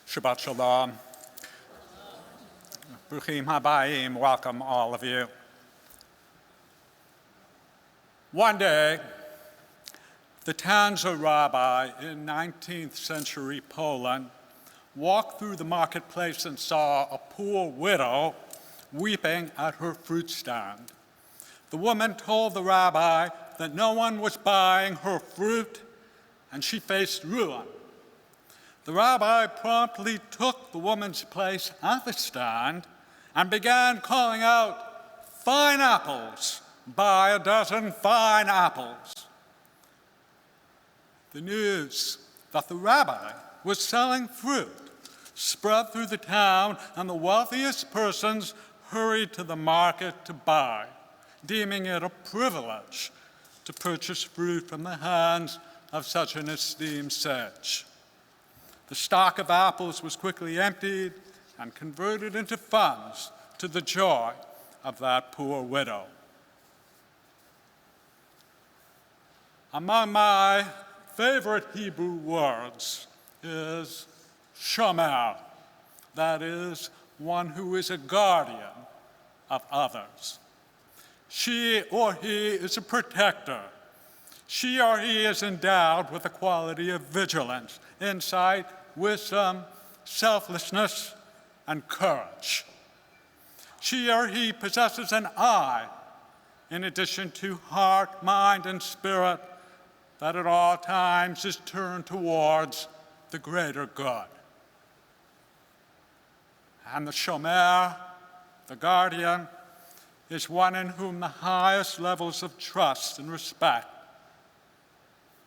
Shabbat Shalom. Bruchim Habayim, welcome all of you. One day, the Tanzer Rabbi in 19th century Poland walked through the marketplace and saw a poor widow weeping at her fruit stand. The woman told the rabbi that no one was buying her fruit and she faced ruin. The rabbi promptly took the woman's place at the stand and began calling out, "Fine apples, buy a dozen fine apples." The news that the rabbi was selling fruit spread through the town, and the wealthiest persons hurried to the market to buy, deeming it a privilege to purchase fruit from the hands of such an esteemed sage. The stock of apples was quickly emptied and converted into funds to the joy of that poor widow. Among my favorite Hebrew words is shomer, that is, one who is a guardian of others. She or he is a protector. She or he is endowed with the quality of vigilance, insight, wisdom, selflessness, and courage. She or he possesses an eye, in addition to heart, mind, and spirit, that at all times is turned towards the greater good. And the shomer, the guardian, is one in whom the highest levels of trust and respect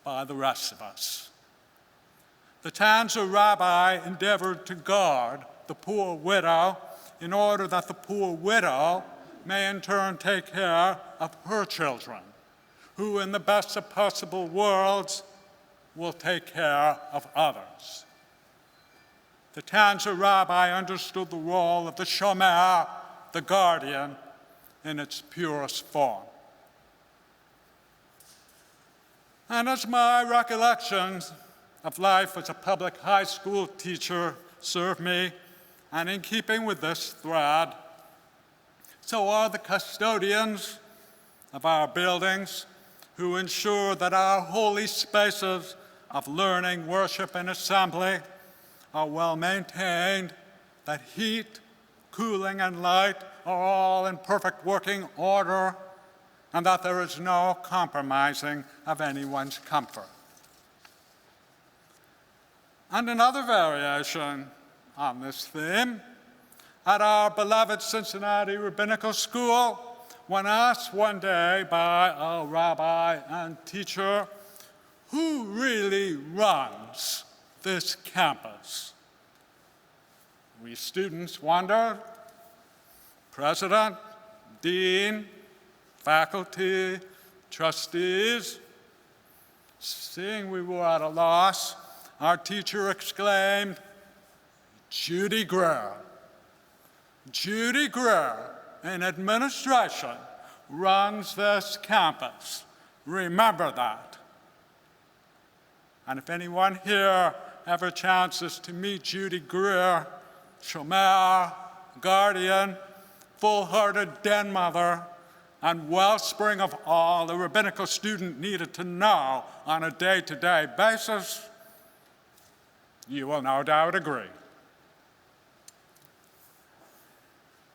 by the rest of us. The Tanzer Rabbi endeavored to guard the poor widow in order that the poor widow may in turn take care of her children, who in the best of possible worlds will take care of others. The Tanzer Rabbi understood the role of the shomer, the guardian, in its purest form. And as my recollections of life as a public high school teacher serve me, and in keeping with this thread, so are the custodians of our buildings who ensure that our holy spaces of learning, worship, and assembly are well maintained, that heat, cooling, and light are all in perfect working order, and that there is no compromising of anyone's comfort. And another variation on this theme, at our beloved Cincinnati Rabbinical School, when asked one day by a rabbi and teacher, "Who really runs this campus?" We students wondered. President, dean, faculty, trustees. Seeing we were at a loss, our teacher exclaimed, "Judy Greer. Judy Greer in administration runs this campus. Remember that." And if anyone here ever chances to meet Judy Greer, shomer, guardian, full-hearted den mother, and wellspring of all the rabbinical student needed to know on a day-to-day basis, you will no doubt agree.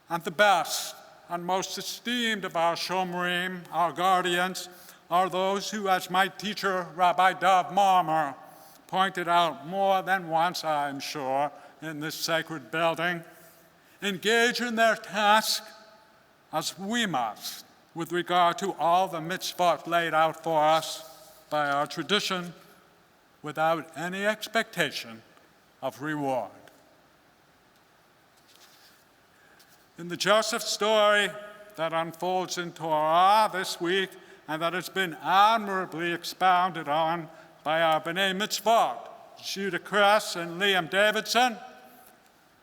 And the best and most esteemed of our shomrim, our guardians, are those who, as my teacher, Rabbi Dov Marmer, pointed out more than once, I'm sure, in this sacred building, engage in their task as we must with regard to all the mitzvot laid out for us by our tradition without any expectation of reward. In the Joseph story that unfolds in Torah this week and that has been admirably expounded on by our B'nai Mitzvot, Judah Kress and Liam Davidson,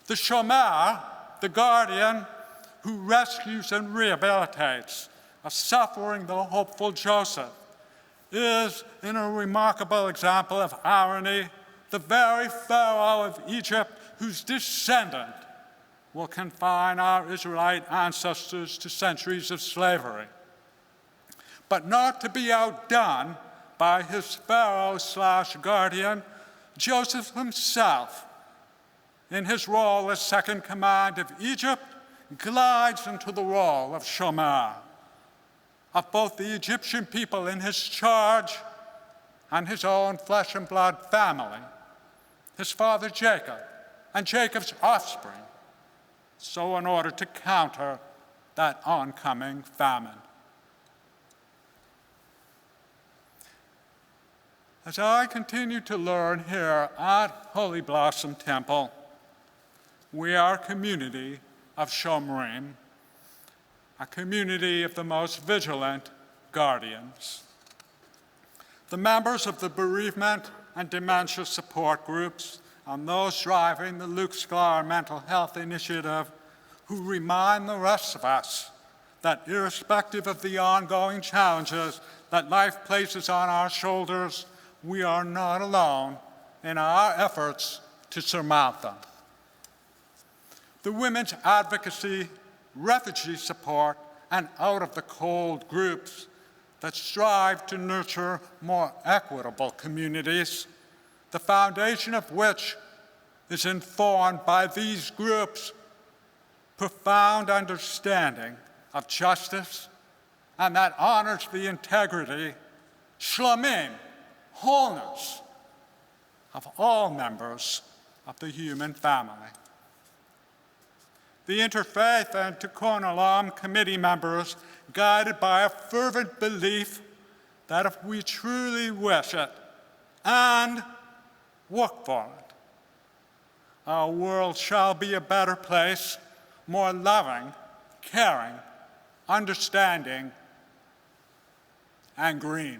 the shomer, the guardian, who rescues and rehabilitates a suffering though hopeful Joseph, is in a remarkable example of irony, the very Pharaoh of Egypt whose descendant will confine our Israelite ancestors to centuries of slavery. But not to be outdone by his Pharaoh/guardian, Joseph himself, in his role as second command of Egypt, glides into the role of Shomer, of both the Egyptian people in his charge and his own flesh and blood family, his father Jacob and Jacob's offspring, so in order to counter that oncoming famine. As I continue to learn here at Holy Blossom Temple, we are a community of Shomrim, a community of the most vigilant guardians. The members of the bereavement and dementia support groups and those driving the Luke Sklar Mental Health Initiative who remind the rest of us that irrespective of the ongoing challenges that life places on our shoulders, we are not alone in our efforts to surmount them. The women's advocacy, refugee support, and out of the cold groups that strive to nurture more equitable communities, the foundation of which is informed by these groups' profound understanding of justice and that honors the integrity, shlomim, wholeness, of all members of the human family. The Interfaith and Tikkun Olam committee members, guided by a fervent belief that if we truly wish it and work for it, our world shall be a better place, more loving, caring, understanding, and green.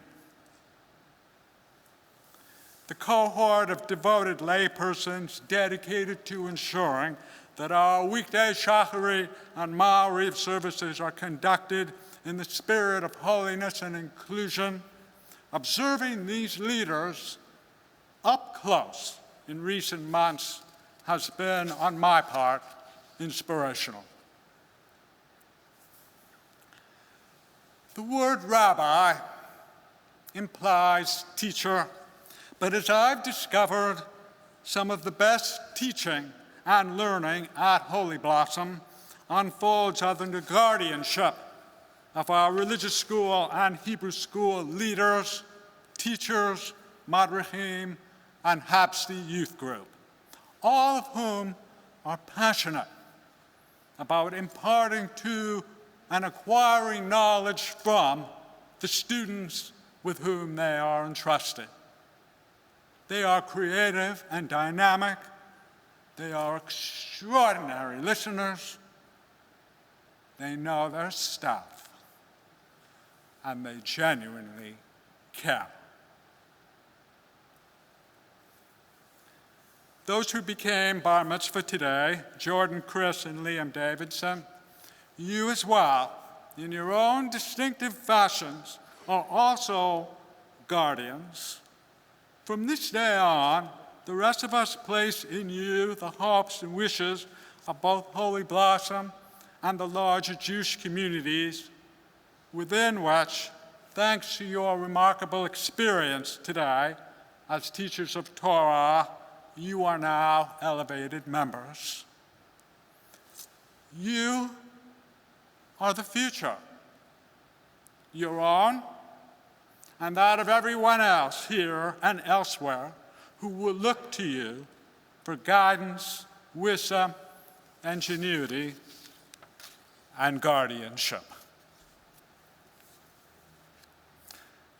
The cohort of devoted laypersons dedicated to ensuring that our weekday Shacharit and Ma'ariv services are conducted in the spirit of holiness and inclusion, observing these leaders up close in recent months has been, on my part, inspirational. The word rabbi implies teacher, but as I've discovered, some of the best teaching and learning at Holy Blossom unfolds under the guardianship of our religious school and Hebrew school leaders, teachers, madrichim, and Habsti youth group, all of whom are passionate about imparting to and acquiring knowledge from the students with whom they are entrusted. They are creative and dynamic. They are extraordinary listeners. They know their stuff, and they genuinely care. Those who became bar mitzvah today, Jordan, Chris, and Liam Davidson, you as well, in your own distinctive fashions, are also guardians. From this day on, the rest of us place in you the hopes and wishes of both Holy Blossom and the larger Jewish communities within which, thanks to your remarkable experience today as teachers of Torah, you are now elevated members. You are the future, your own and that of everyone else here and elsewhere who will look to you for guidance, wisdom, ingenuity, and guardianship.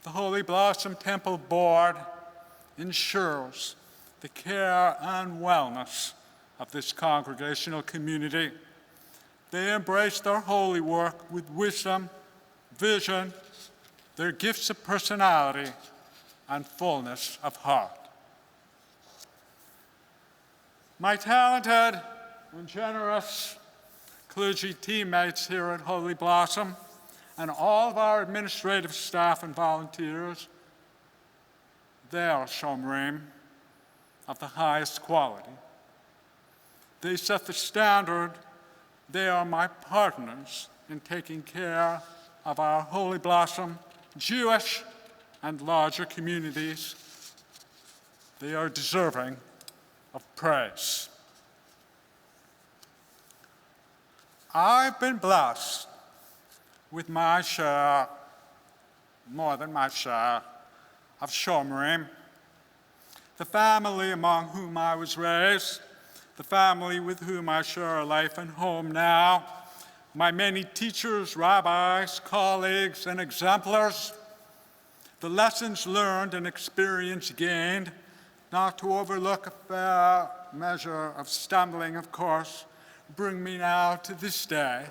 The Holy Blossom Temple Board ensures the care and wellness of this congregational community. They embrace their holy work with wisdom, vision, their gifts of personality, and fullness of heart. My talented and generous clergy teammates here at Holy Blossom and all of our administrative staff and volunteers, they are Shomrim, of the highest quality. They set the standard. They are my partners in taking care of our Holy Blossom, Jewish, and larger communities. They are deserving of praise. I've been blessed with my share, more than my share, of Shomrim, the family among whom I was raised, the family with whom I share a life and home now, my many teachers, rabbis, colleagues, and exemplars, the lessons learned and experience gained, not to overlook a fair measure of stumbling, of course, bring me now to this day,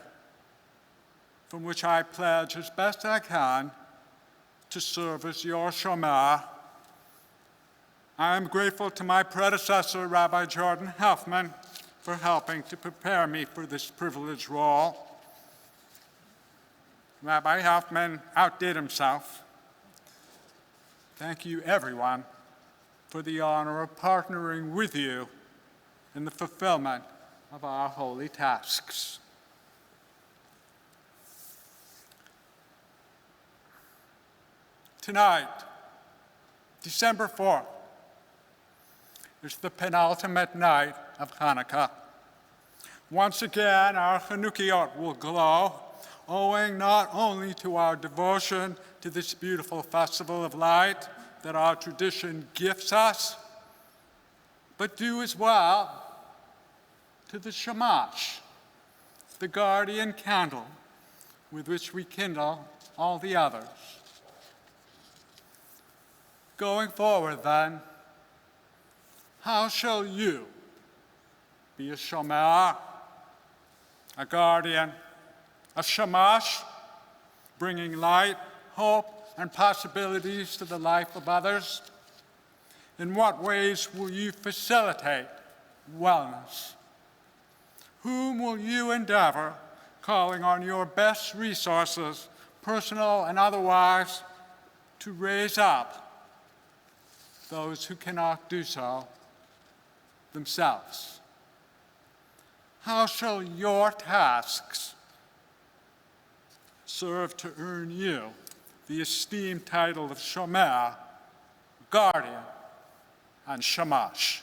from which I pledge as best I can to serve as your shomer. I am grateful to my predecessor, Rabbi Jordan Helfman, for helping to prepare me for this privileged role. Rabbi Helfman outdid himself. Thank you, everyone, for the honor of partnering with you in the fulfillment of our holy tasks. Tonight, December 4th, is the penultimate night of Hanukkah. Once again, our Chanukiot will glow, owing not only to our devotion to this beautiful festival of light that our tradition gifts us, but due as well to the shamash, the guardian candle with which we kindle all the others. Going forward, then, how shall you be a shomer, a guardian, a shamash, bringing light, hope, and possibilities to the life of others? In what ways will you facilitate wellness? Whom will you endeavor, calling on your best resources, personal and otherwise, to raise up those who cannot do so themselves? How shall your tasks serve to earn you the esteemed title of shomer, guardian, and shamash?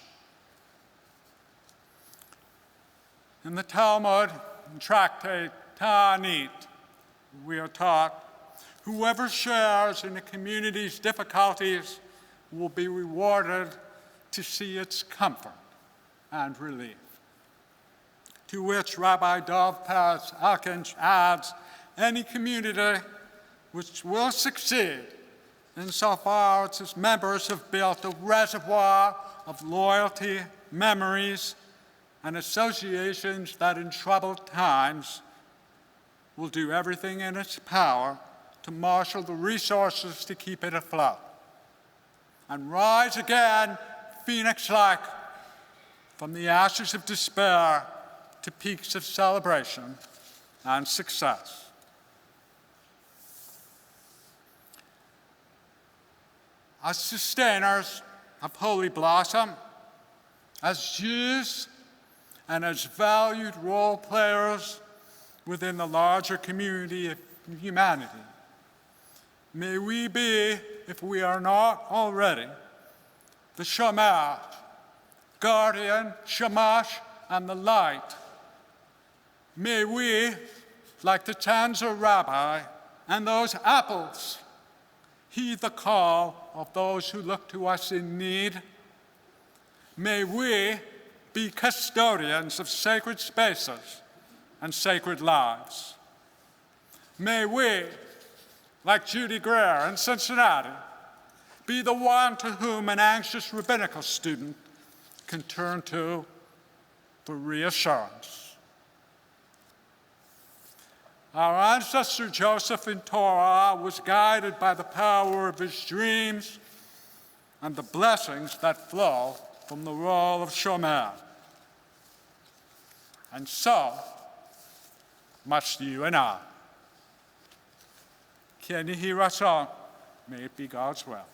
In the Talmud, tractate Ta'anit, we are taught, whoever shares in a community's difficulties will be rewarded to see its comfort and relief. To which Rabbi Dov Perez Elkins adds, any community which will succeed insofar as its members have built a reservoir of loyalty, memories, and associations that in troubled times will do everything in its power to marshal the resources to keep it afloat and rise again, phoenix-like, from the ashes of despair to peaks of celebration and success. As sustainers of Holy Blossom, as Jews, and as valued role players within the larger community of humanity, may we be, if we are not already, the shomer, guardian, shamash, and the light. May we, like the Tanzer Rabbi and those apples, heed the call of those who look to us in need. May we be custodians of sacred spaces and sacred lives. May we, like Judy Greer in Cincinnati, be the one to whom an anxious rabbinical student can turn to for reassurance. Our ancestor Joseph in Torah was guided by the power of his dreams and the blessings that flow from the role of shomer. And so must you and I. Ken Yehi Ratzon, may it be God's will.